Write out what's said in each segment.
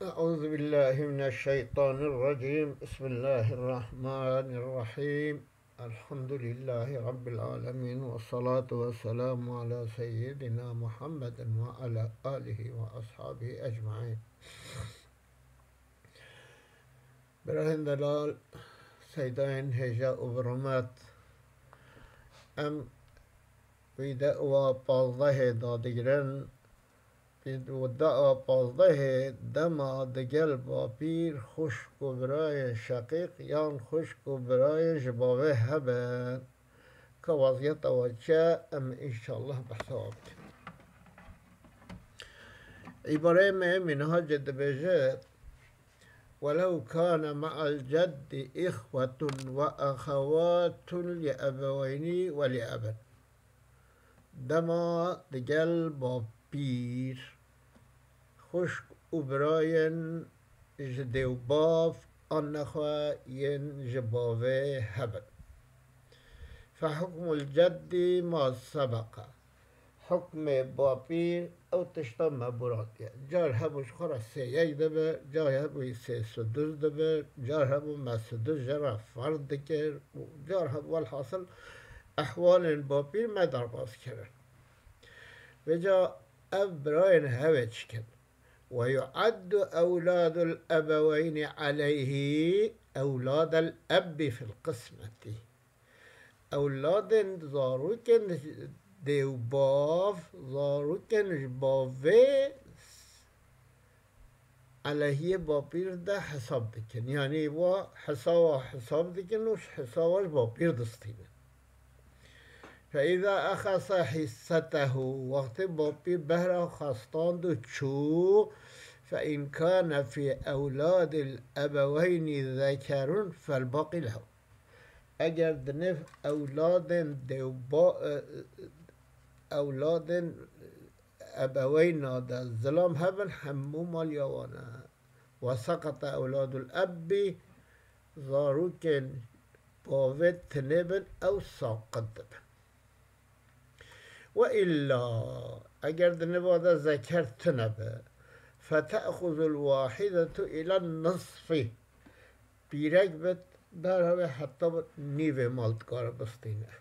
أعوذ بالله من الشيطان الرجيم. بسم الله الرحمن الرحيم. الحمد لله رب العالمين، والصلاة والسلام على سيدنا محمد وعلى آله وأصحابه أجمعين. برهن دلال سيدين هجا وبرمات أم بدأوا بالله دادگرن ودعا پازده دما دگل با پیر خشک و برای شقیق یان خشک و برای جبابه هبه که وضعیت وچه ام انشاءالله بحثاب عباره منها جد بجد ولو كان مع الجد إخوة وأخوات لأبوين ولأب دما دگل با پیر خشک و براین جدو باف آنخوا ین جباوه هبن فحكم الجد ما سبق حكم بابير أو تشتم براتيا جار هبوش خورا سيئي دبر جار هبو سي سدوز دبر جار هبو ما سدوز جرا فرد كر جار هبو الحاصل أحوال بابير ما در باز كرن وجا أبراين هوش كن ويعد أولاد الأبوين عليه أولاد الأب في القسمة أولاد ضاروكن ديوباف ضاروكن جبافي عليه بابير ده حساب دكن يعني هو حساب دكن وش حساب بابير دستينه فإذا أخذ حصته وقت بابير بهره خاستان دو شو فإن كان في أولاد الأبوين ذكر فالباقي له اگر دنف أولاد أبوين دا الظلام هبن همو مال يوانا وسقط أولاد الأب ضاروكن باوت تنبن أو ساقط دبن وإلا اگر دنبادا ذكر تنبه فتأخذ الواحدة إلى النصف بيرك بت برهوه حتى نيوه مالتكار بستينه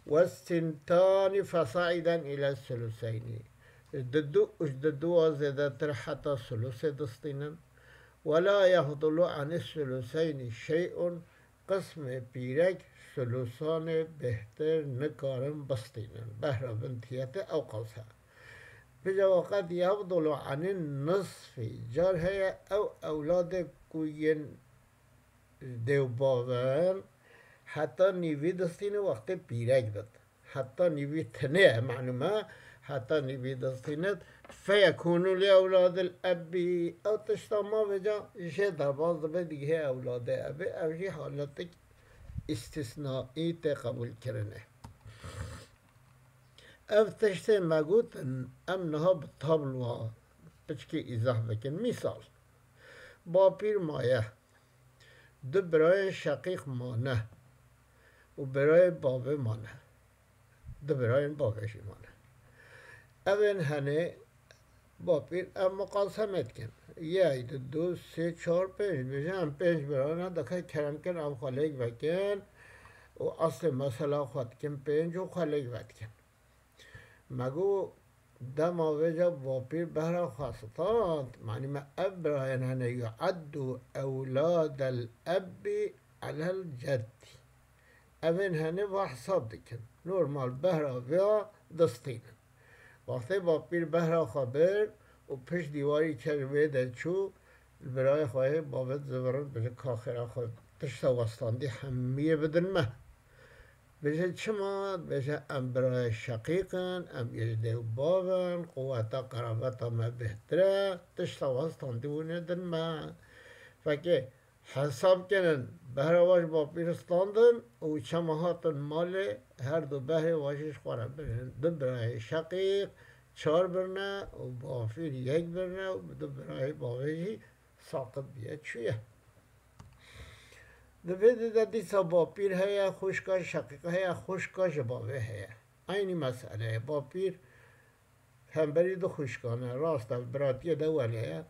والسنتان فصعدا إلى الثلثين اجددوا زيادة حتى الثلث دستينا ولا يفضل عن الثلثين شيء قسم بيرك ثلثان بهتر نكارن بستينا بهر بنتيات أو قوسها بجا وقد يفضل عن النصف جار هي أو أولاد كوين ديو باور حتى نيوي دستين وقت بيرك داد حتى نيوي تنه معلومة حتى نيوي دستين فيكون لأولاد الأب أو تشتما بجا شيء درباز بديه أولاد أب أو شيء حالتك استثنائي تقبل كرنه اف تشته مگوت امنها بالطبل و بچکی ایزاه بکن مثال با پیر مایه دو برای شقیق مانه و برای بابه مانه دو برای بابهشی مانه اون هنه با پیر ام مقاسمت کن یه اید دو سه چهار پنج بشه هم پنج برای دکه کرم کن ام خالق بکن و اصل مسئله خود کن پنج و خالق بکن مگو دم آوجا باپیر بهر خواستاد معنی ما ابراهن هنه يعد اولاد الاب على الجد اوین هنه و حساب دکن نورمال بهر آویا دستین وقتی باپیر بهر خبر و پش دیواری کروه در چو برای خواهی بابت زبران بجه کاخره خود تشتا وستاندی همیه بدن مه بشه چما بشه ام برای شقیقن ام یجده و بابن قوتا قرابتا ما بهتره تشتا وستان دیونه دن ما فکه حساب کنن بهر واش با پیرستاندن و چما هاتن مال هر دو بهر واشش خوره برن دو برای شقیق چار برنه و بافیر یک برنه و دو برای باوشی ساقط بیاد چویه دبید دیسا باپیر هیا خوشکا شقیق هیا خوشکا جبابه هیا اینی مسئله باپیر هم برید خوشکانه راست براتیه دوله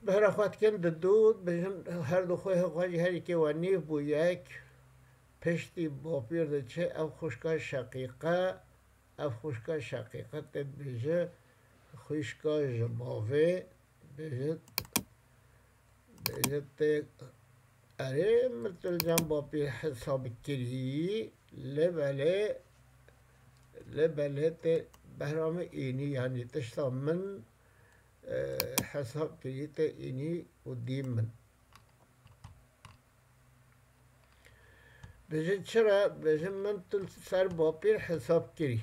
بهر خواهد کن دود بجن هر دو خواه خواهی هری که و نیف بو یک پشتی با پیر ده چه او خوشکا شقیقه او خوشکا شقیقه ته بجه خوشکا جماوه بجه ته اره مثل جن با پیر حساب کری لبله ته بهرام اینی یعنی تشتا من حساب کری ته اینی و دیم من بجه چرا بجه من تل سر با پیر حساب کری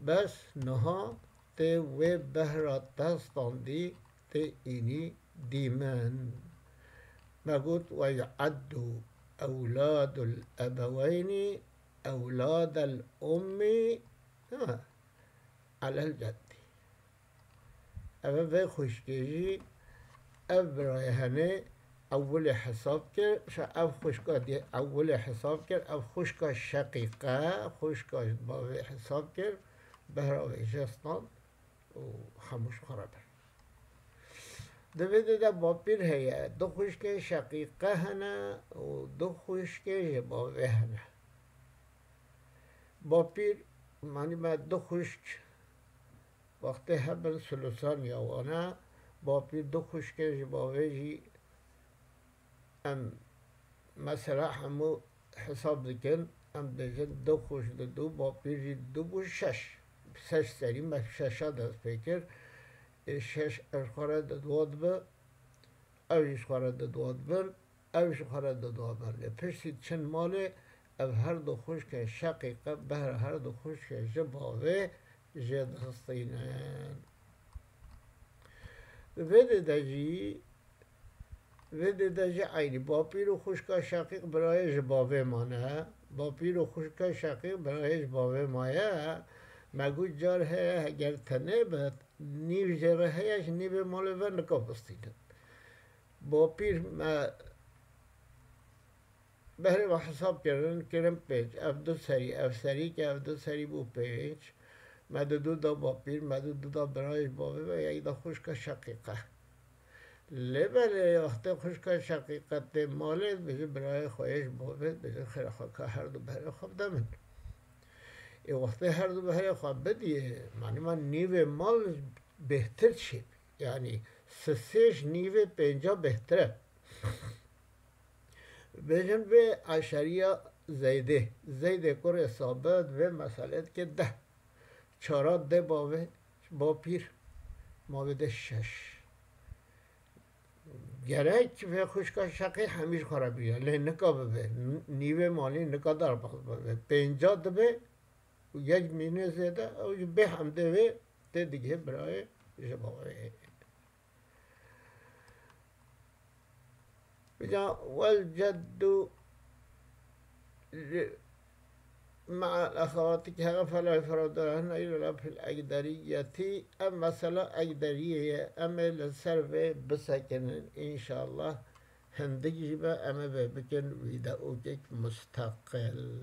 بس نها ته و بهرا تستاندی ته اینی دیمن نقول ويعد أولاد الأبوين أولاد الأم على الجد أما في خشكيجي أبراهنة أول حساب كر شا أب خشكا دي أول حساب كر أب خشكا شقيقة خشكا باوي حساب كر بهراوي جستان وخموش خرابر دویده دا باپیر هیا دو خشک شقیقه هنه و دو خشک جباوه هنه باپیر معنی ما دو خشک وقتی هبن سلوسان یاوانه باپیر دو خشک جباوه جی ام مثلا همو حساب دکن ام بجن دو خشک دو باپیر جی دو بو شش سری ما ششه دست پیکر شش اشخاره دواد به اوش خاره دواد بر اوش خاره دواد بر پشتی چند ماله او هر دو خشک شقیقه بهر هر دو خشک جباوه جد هستینن وده دجی عینی باپیر و خشک شقیق برای جباوه مانه باپیر و خشک شقیق برای جباوه مایه مگود جار ہے اگر تنه بد نیو جره هیش نیو مال و نکاح بستیدن با پیر ما بهره و حساب کردن پیچ اف دو سری که اف دو سری بو پیچ ما دو دا با پیر ما دو دا برایش باوه و یک دا خوشکا شقیقه لبله وقتی خوشکا شقیقه ته ماله بجه برای خواهش باوه بجه خیلی خواه که هر دو بهره خواب دمن ای وقتی هر دو بهره خواب بدیه معنی من نیو مال بهتر شد یعنی سسیش نیو پنجا بهتره بجن به عشریه زیده کر اصابت و مسئله که 10 چارات ده با پیر ما بده 6 گرک و خوشکا شقی همیش خرابیه لی نکا ببه نیو مالی نکا دار ببه 50 دبه یک مینه زیده او به هم ده ته دیگه برای جباوه بجا والجد مع الأخوات كهذا فلا يفرض لهن إلا في الأقدرية أما مثلا أقدرية أما للسرف بسكن إن شاء الله هندجي أما بكن ويدا أوكيك مستقل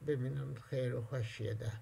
بمن خير وخشيده